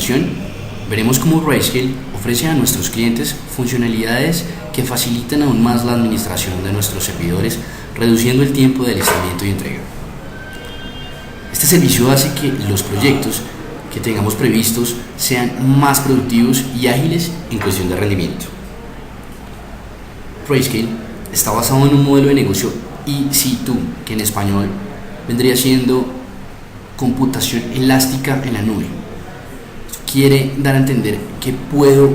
continuación, veremos cómo Grayscale ofrece a nuestros clientes funcionalidades que facilitan aún más la administración de nuestros servidores, reduciendo el tiempo de alistamiento y entrega. Este servicio hace que los proyectos que tengamos previstos sean más productivos y ágiles en cuestión de rendimiento. Grayscale está basado en un modelo de negocio EC2, que en español vendría siendo computación elástica en la nube. Esto quiere dar a entender que puedo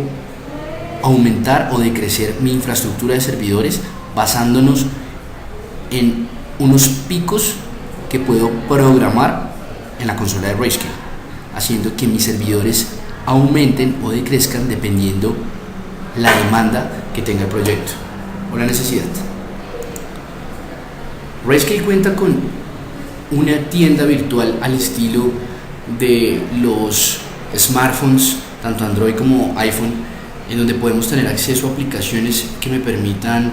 aumentar o decrecer mi infraestructura de servidores basándonos en unos picos que puedo programar en la consola de Grayscale, haciendo que mis servidores aumenten o decrezcan dependiendo la demanda que tenga el proyecto o la necesidad. Grayscale cuenta con una tienda virtual al estilo de los smartphones, tanto Android como iPhone, en donde podemos tener acceso a aplicaciones que me permitan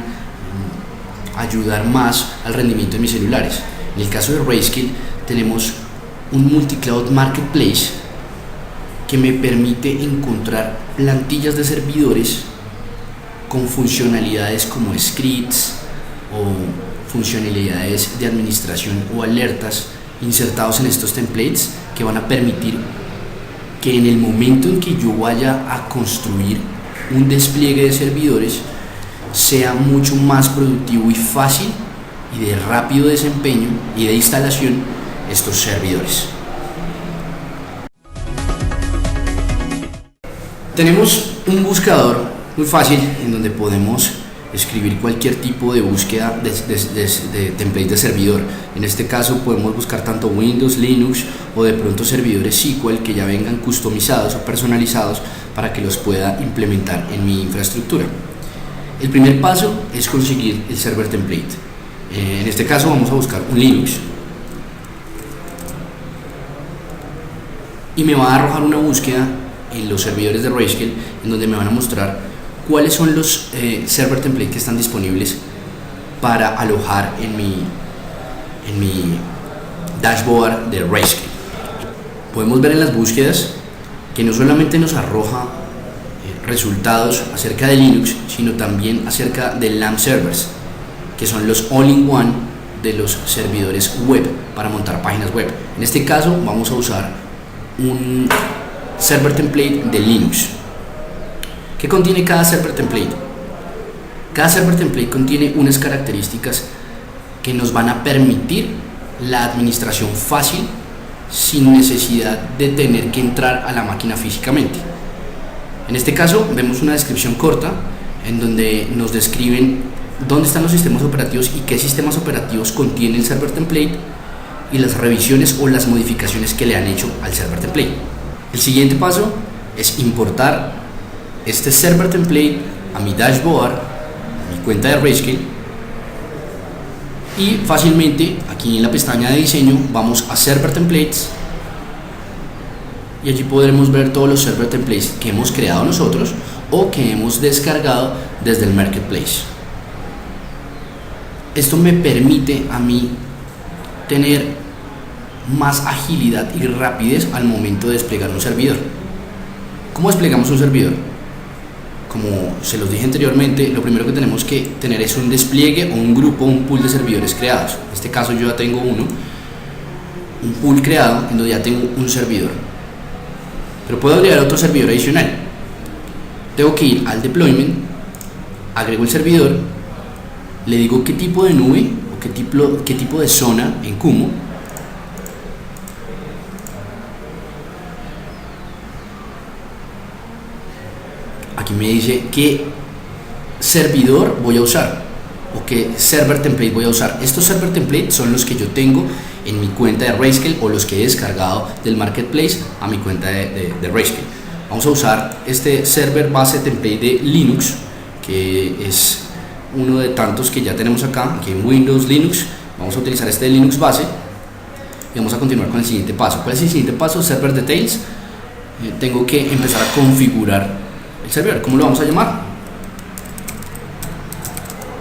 ayudar más al rendimiento de mis celulares. En el caso de Grayscale tenemos un multicloud marketplace que me permite encontrar plantillas de servidores con funcionalidades como scripts o funcionalidades de administración o alertas insertados en estos templates que van a permitir que en el momento en que yo vaya a construir un despliegue de servidores sea mucho más productivo y fácil y de rápido desempeño y de instalación estos servidores. Tenemos un buscador muy fácil en donde podemos escribir cualquier tipo de búsqueda de template de servidor. En este caso podemos buscar tanto Windows, Linux o de pronto servidores SQL que ya vengan customizados o personalizados para que los pueda implementar en mi infraestructura. El primer paso es conseguir el server template. En este caso vamos a buscar un Linux y me va a arrojar una búsqueda en los servidores de Grayscale en donde me van a mostrar cuáles son los server template que están disponibles para alojar en mi dashboard de Grayscale. Podemos ver en las búsquedas que no solamente nos arroja resultados acerca de Linux, sino también acerca de LAMP servers, que son los all-in-one de los servidores web para montar páginas web. En este caso vamos a usar un server template de Linux. ¿Qué contiene cada server template? Cada server template contiene unas características que nos van a permitir la administración fácil sin necesidad de tener que entrar a la máquina físicamente. En este caso vemos una descripción corta en donde nos describen dónde están los sistemas operativos y qué sistemas operativos contiene el server template y las revisiones o las modificaciones que le han hecho al server template. El siguiente paso es importar este server template a mi dashboard, a mi cuenta de Grayscale, y fácilmente aquí en la pestaña de diseño vamos a server templates y allí podremos ver todos los server templates que hemos creado nosotros o que hemos descargado desde el marketplace. Esto me permite a mí tener más agilidad y rapidez al momento de desplegar un servidor. ¿Cómo desplegamos un servidor? Como se los dije anteriormente, lo primero que tenemos que tener es un despliegue o un grupo, un pool de servidores creados. En este caso yo ya tengo un pool creado en donde ya tengo un servidor, pero puedo agregar otro servidor adicional. Tengo que ir al deployment, agrego el servidor, le digo qué tipo de nube o qué tipo de zona en Kumo, aquí me dice qué servidor voy a usar o qué server template voy a usar. Estos server templates son los que yo tengo en mi cuenta de Grayscale o los que he descargado del marketplace a mi cuenta de Grayscale. Vamos a usar este server base template de Linux, que es uno de tantos que ya tenemos acá en Windows, Linux. Vamos a utilizar este de Linux base y vamos a continuar con el siguiente paso. ¿Cuál es el siguiente paso? Server details. Tengo que empezar a configurar el servidor. ¿Cómo lo vamos a llamar?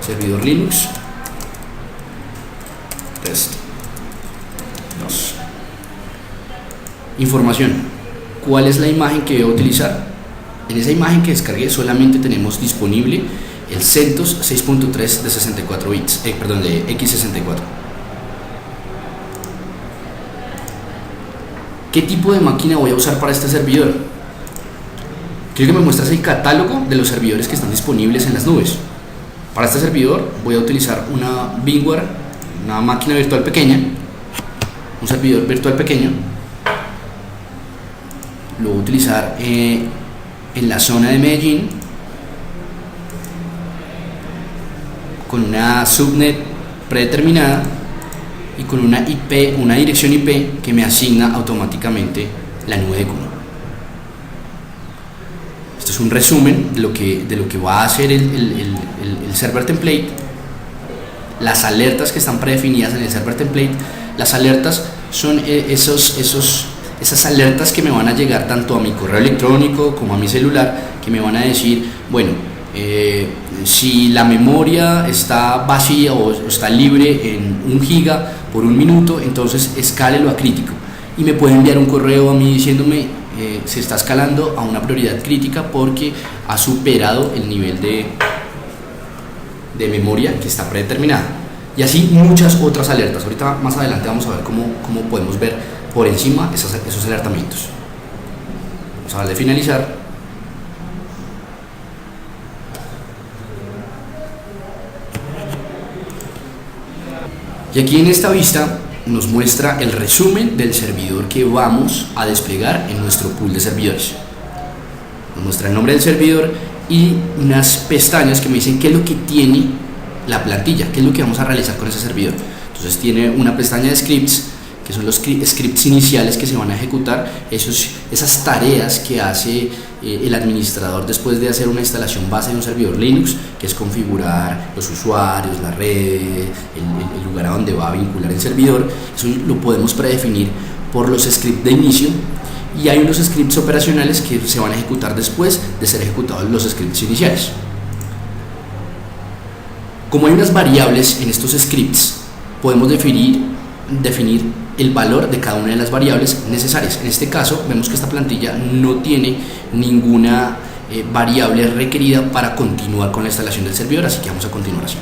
Servidor Linux test 2. Información. cuál es la imagen que voy a utilizar. En esa imagen que descargué solamente tenemos disponible el CentOS 6.3 de 64 bits, de x64. ¿Qué tipo de máquina voy a usar para este servidor? Quiero que me muestres el catálogo de los servidores que están disponibles en las nubes. Para este servidor voy a utilizar una VMware, una máquina virtual pequeña, un servidor virtual pequeño. Lo voy a utilizar en la zona de Medellín con una subnet predeterminada y con una dirección IP que me asigna automáticamente la nube de Kumo. Esto es un resumen de lo que va a hacer el server template. Las alertas que están predefinidas en el server template, las alertas son esas alertas que me van a llegar tanto a mi correo electrónico como a mi celular, que me van a decir, bueno, si la memoria está vacía o está libre en 1 giga por 1 minuto, entonces escálelo a crítico, y me puede enviar un correo a mí diciéndome se está escalando a una prioridad crítica porque ha superado el nivel de memoria que está predeterminada, y así muchas otras alertas. Ahorita más adelante vamos a ver cómo podemos ver por encima esos alertamientos. Vamos a darle a finalizar. Y aquí en esta vista nos muestra el resumen del servidor que vamos a desplegar en nuestro pool de servidores. Nos muestra el nombre del servidor y unas pestañas que me dicen qué es lo que tiene la plantilla, qué es lo que vamos a realizar con ese servidor. Entonces tiene una pestaña de scripts, que son los scripts iniciales que se van a ejecutar, esas tareas que hace el administrador después de hacer una instalación base de un servidor Linux, que es configurar los usuarios, la red, el lugar a donde va a vincular el servidor. Eso lo podemos predefinir por los scripts de inicio, y hay unos scripts operacionales que se van a ejecutar después de ser ejecutados los scripts iniciales. Como hay unas variables en estos scripts, podemos definir el valor de cada una de las variables necesarias. En este caso vemos que esta plantilla no tiene ninguna variable requerida para continuar con la instalación del servidor, así que vamos a continuar así.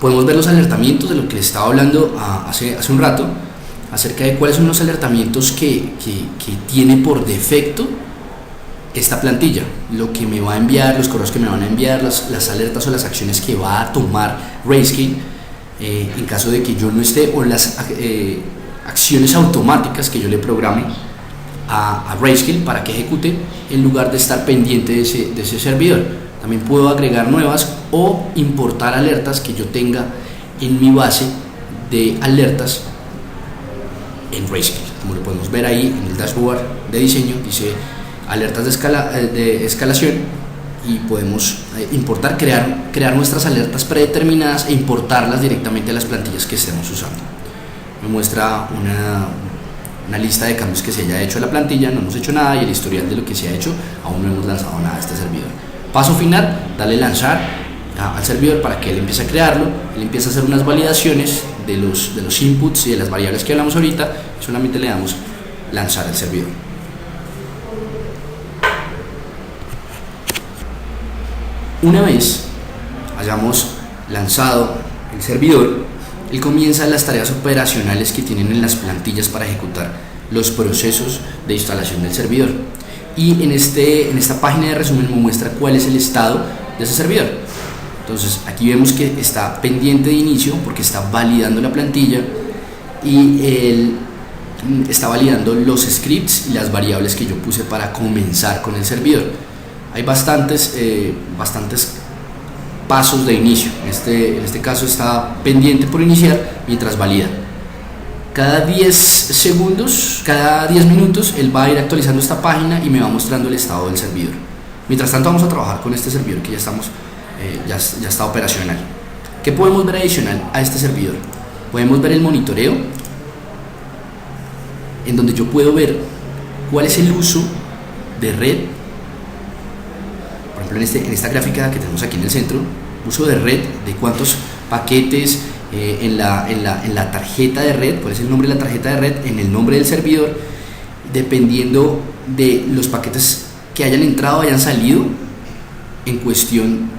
Podemos ver los alertamientos de lo que les estaba hablando hace un rato, acerca de cuáles son los alertamientos que tiene por defecto esta plantilla, lo que me va a enviar, los correos que me van a enviar, las alertas o las acciones que va a tomar Grayscale en caso de que yo no esté, o las acciones automáticas que yo le programe a Grayscale para que ejecute en lugar de estar pendiente de ese servidor. También puedo agregar nuevas o importar alertas que yo tenga en mi base de alertas en Grayscale. Como lo podemos ver ahí en el dashboard de diseño, dice alertas de escalación, y podemos importar, crear nuestras alertas predeterminadas e importarlas directamente a las plantillas que estemos usando. Me muestra una lista de cambios que se haya hecho a la plantilla, no hemos hecho nada, y el historial de lo que se ha hecho. Aún no hemos lanzado nada a este servidor. Paso final, darle lanzar al servidor para que él empiece a crearlo. Él empieza a hacer unas validaciones de los inputs y de las variables que hablamos ahorita, y solamente le damos lanzar al servidor. Una vez hayamos lanzado el servidor, él comienza las tareas operacionales que tienen en las plantillas para ejecutar los procesos de instalación del servidor. Y en esta página de resumen me muestra cuál es el estado de ese servidor. Entonces aquí vemos que está pendiente de inicio porque está validando la plantilla, y él está validando los scripts y las variables que yo puse para comenzar con el servidor. Hay bastantes pasos de inicio. En este caso está pendiente por iniciar mientras valida. Cada 10 segundos, cada 10 minutos, él va a ir actualizando esta página y me va mostrando el estado del servidor. Mientras tanto vamos a trabajar con este servidor que ya está operacional. ¿Qué podemos ver adicional a este servidor? Podemos ver el monitoreo, en donde yo puedo ver cuál es el uso de red. Por ejemplo, en esta gráfica que tenemos aquí en el centro, uso de red, de cuántos paquetes en la tarjeta de red, cuál es el nombre de la tarjeta de red, en el nombre del servidor, dependiendo de los paquetes que hayan entrado o hayan salido en cuestión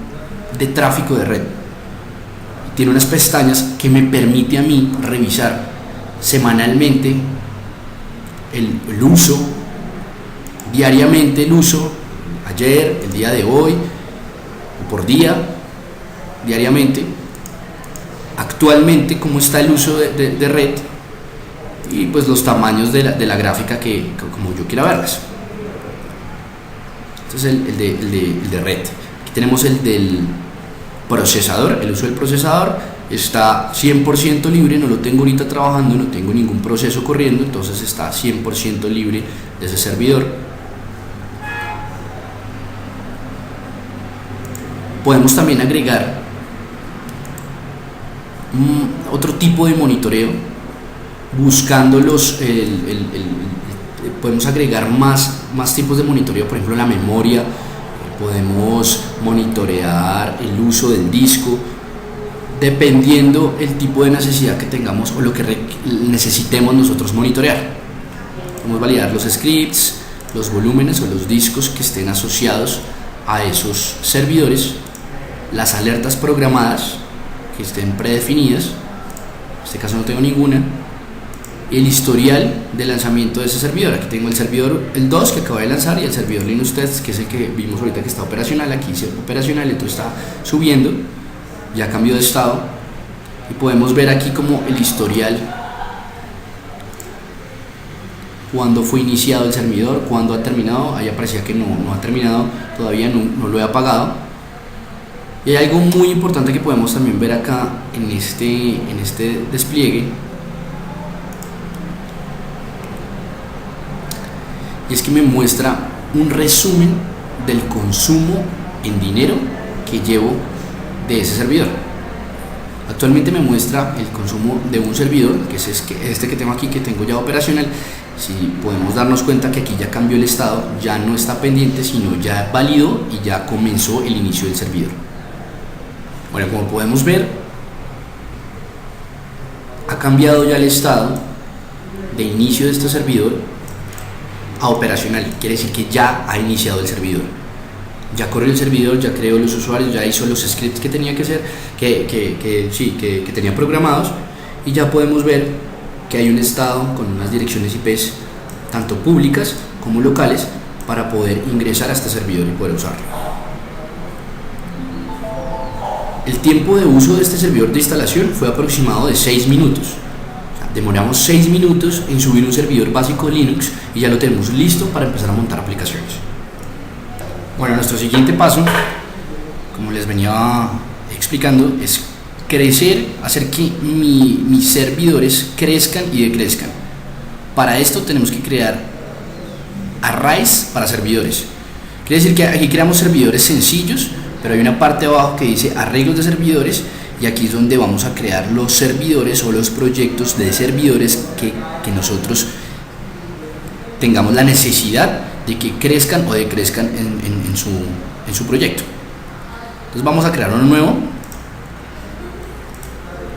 de tráfico de red. Tiene unas pestañas que me permite a mí revisar semanalmente el uso, diariamente el uso, ayer, el día de hoy, por día, diariamente, actualmente cómo está el uso de red y pues los tamaños de la gráfica que como yo quiera verlas. Este es el de red. Aquí tenemos el del procesador. El uso del procesador está 100% libre, no lo tengo ahorita trabajando, no tengo ningún proceso corriendo, entonces está 100% libre de ese servidor. Podemos también agregar otro tipo de monitoreo buscando podemos agregar más tipos de monitoreo, por ejemplo la memoria, podemos monitorear el uso del disco dependiendo el tipo de necesidad que tengamos o lo que necesitemos nosotros monitorear. Podemos validar los scripts, los volúmenes o los discos que estén asociados a esos servidores, las alertas programadas que estén predefinidas, en este caso no tengo ninguna, el historial de lanzamiento de ese servidor. Aquí tengo el servidor, el 2 que acaba de lanzar, y el servidor Linux Test, que es el que vimos ahorita que está operacional. Aquí dice operacional, esto está subiendo, ya cambió de estado, y podemos ver aquí como el historial, cuando fue iniciado el servidor, cuando ha terminado. Ahí aparecía que no ha terminado, todavía no lo he apagado. Y hay algo muy importante que podemos también ver acá en este despliegue, y es que me muestra un resumen del consumo en dinero que llevo de ese servidor. Actualmente me muestra el consumo de un servidor, que es este que tengo aquí, que tengo ya operacional. Si podemos darnos cuenta que aquí ya cambió el estado, ya no está pendiente, sino ya validó y ya comenzó el inicio del servidor. Bueno, como podemos ver, ha cambiado ya el estado de inicio de este servidor a operacional. Quiere decir que ya ha iniciado el servidor, ya corrió el servidor, ya creó los usuarios, ya hizo los scripts que tenía que hacer, que tenía programados, y ya podemos ver que hay un estado con unas direcciones IP tanto públicas como locales para poder ingresar a este servidor y poder usarlo. El tiempo de uso de este servidor de instalación fue aproximado de 6 minutos. Demoramos 6 minutos en subir un servidor básico de Linux y ya lo tenemos listo para empezar a montar aplicaciones. Bueno, nuestro siguiente paso, como les venía explicando, es crecer, hacer que mis servidores crezcan y decrezcan. Para esto tenemos que crear arrays para servidores. Quiere decir que aquí creamos servidores sencillos, pero hay una parte abajo que dice arreglos de servidores, y aquí es donde vamos a crear los servidores o los proyectos de servidores que nosotros tengamos la necesidad de que crezcan o decrezcan en su proyecto. Entonces vamos a crear uno nuevo,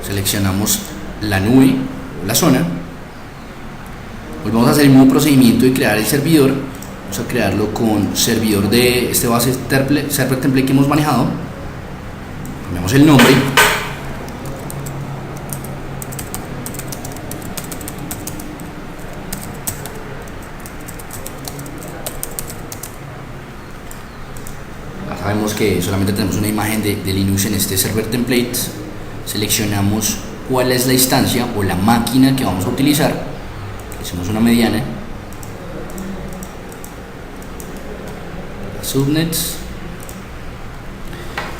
seleccionamos la nube o la zona, volvemos a hacer el mismo procedimiento de crear el servidor. Vamos a crearlo con servidor de este base server template que hemos manejado, cambiamos el nombre, ya sabemos que solamente tenemos una imagen de Linux en este server template. Seleccionamos cuál es la instancia o la máquina que vamos a utilizar, hacemos una mediana, subnets,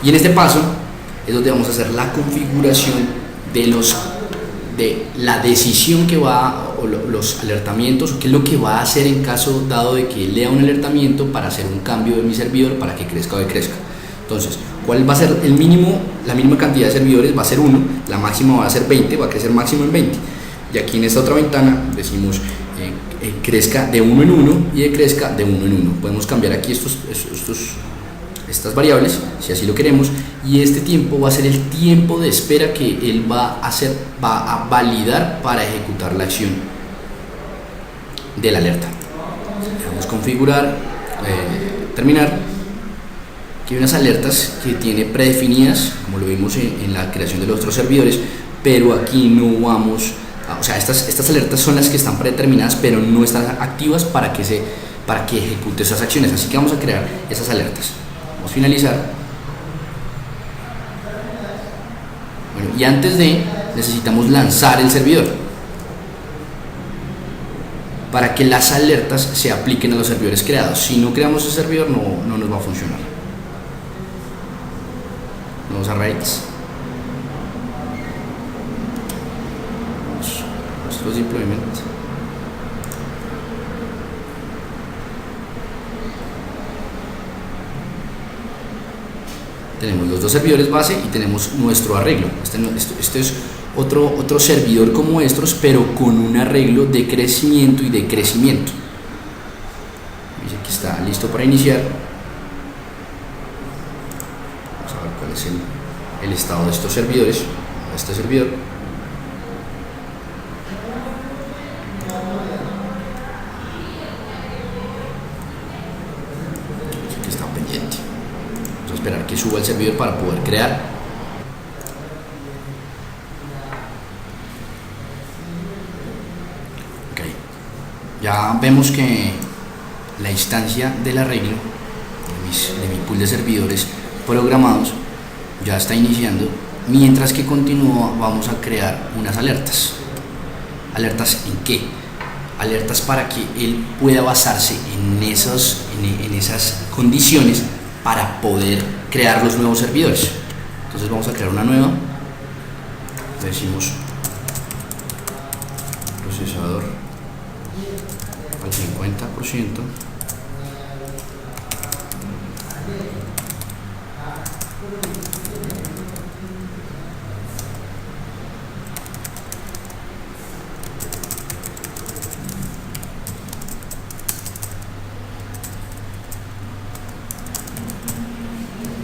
y en este paso es donde vamos a hacer la configuración de la decisión que va, o los alertamientos, o qué es lo que va a hacer en caso dado de que lea un alertamiento para hacer un cambio de mi servidor para que crezca o decrezca. Entonces, ¿cuál va a ser el mínimo? La mínima cantidad de servidores va a ser 1, la máxima va a ser 20, va a crecer máximo en 20. Y aquí en esta otra ventana decimos crezca de 1 en 1 y decrezca de 1 en 1. Podemos cambiar aquí estas variables, si así lo queremos, y este tiempo va a ser el tiempo de espera que él va a validar para ejecutar la acción de la alerta. Vamos a configurar, terminar. Aquí hay unas alertas que tiene predefinidas, como lo vimos en la creación de los otros servidores, pero aquí no vamos a, o sea, estas alertas son las que están predeterminadas, pero no están activas para que ejecute esas acciones, así que vamos a crear esas alertas. Vamos a finalizar. Bueno, y antes de, necesitamos lanzar el servidor para que las alertas se apliquen a los servidores creados. Si no creamos el servidor, no nos va a funcionar. Vamos a RAIDs. Nuestros deployment. Tenemos los dos servidores base y tenemos nuestro arreglo. Este es otro servidor como estos, pero con un arreglo de crecimiento y decrecimiento. Dice que está listo para iniciar. Vamos a ver cuál es el estado de estos servidores. Este servidor. Dice que está pendiente. Vamos a esperar que suba el servidor para poder crear. Ya vemos que la instancia del arreglo de mi pool de servidores programados ya está iniciando, mientras que continúa. Vamos a crear unas alertas. ¿Alertas en qué? Alertas para que él pueda basarse en esas condiciones para poder crear los nuevos servidores. Entonces vamos a crear una nueva. Decimos procesador al 50%.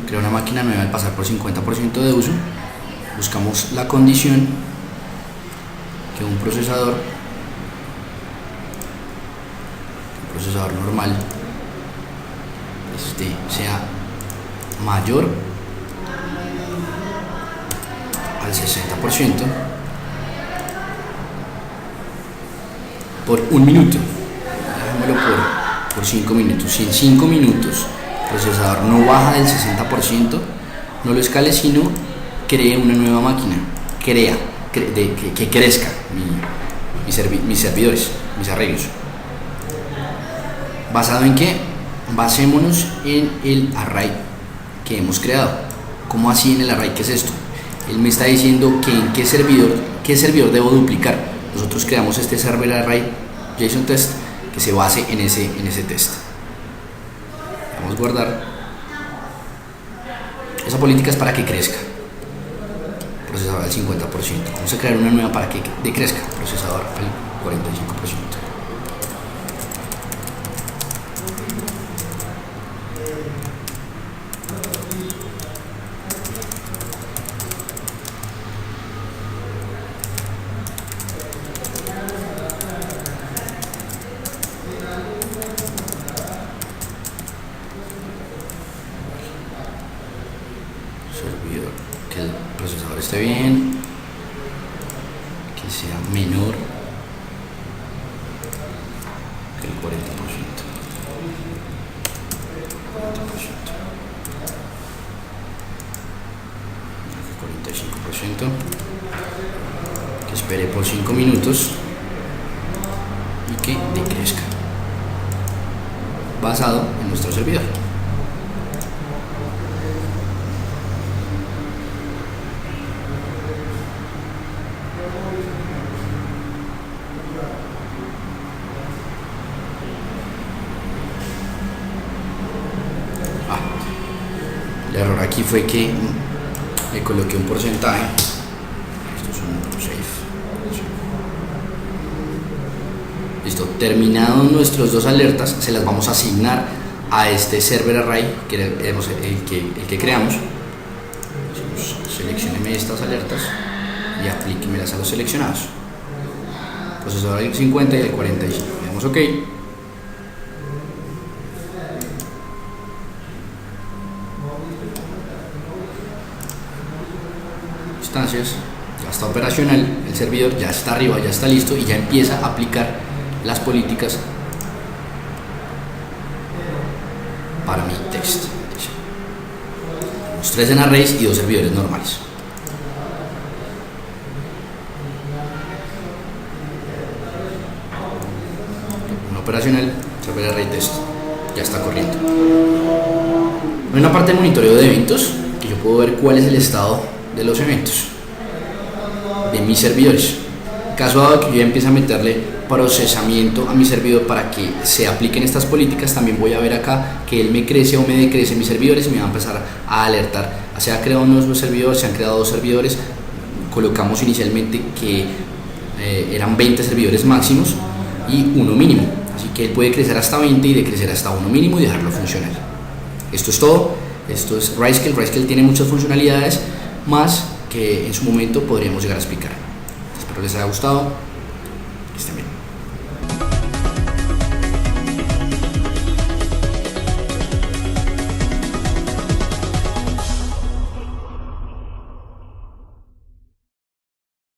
Crea una máquina nueva al pasar por 50% de uso. Buscamos la condición que un procesador normal sea mayor al 60% por un minuto. Déjamelo por 5 minutos. Si en 5 minutos el procesador no baja del 60%, no lo escale, sino cree una nueva máquina, que crezca mis servidores, mis arreglos. ¿Basado en qué? Basémonos en el array que hemos creado. ¿Cómo así en el array? ¿Qué es esto? Él me está diciendo que en qué servidor debo duplicar. Nosotros creamos este server array JSON test que se base en ese test. Vamos a guardar. Esa política es para que crezca. Procesador al 50%. Vamos a crear una nueva para que decrezca. Procesador al 45%. Que el procesador esté bien, que sea menor que el 40%. El 45%, que espere por 5 minutos y que decrezca, basado en nuestro servidor. El error aquí fue que le coloqué un porcentaje. Esto es un save. Listo, terminados nuestros dos alertas, se las vamos a asignar a este server array que era el que creamos. Seleccioneme estas alertas y aplíquemelas a los seleccionados. Procesador el 50 y el 45. Le damos OK. Instancias, ya está operacional, el servidor ya está arriba, ya está listo y ya empieza a aplicar las políticas para mi test. Tenemos 3 en arrays y 2 servidores normales. Un operacional, server array test, ya está corriendo. Hay una parte de monitoreo de eventos que yo puedo ver cuál es el estado de los eventos de mis servidores. En caso dado que yo empiece a meterle procesamiento a mi servidor para que se apliquen estas políticas, también voy a ver acá que él me crece o me decrece mis servidores y me va a empezar a alertar. Se ha creado un nuevo servidor, se han creado 2 servidores, colocamos inicialmente que eran 20 servidores máximos y 1 mínimo, así que él puede crecer hasta 20 y decrecer hasta 1 mínimo y dejarlo funcionar. Esto es todo, esto es Riscale. Riscale tiene muchas funcionalidades más que en su momento podríamos llegar a explicar. Espero les haya gustado.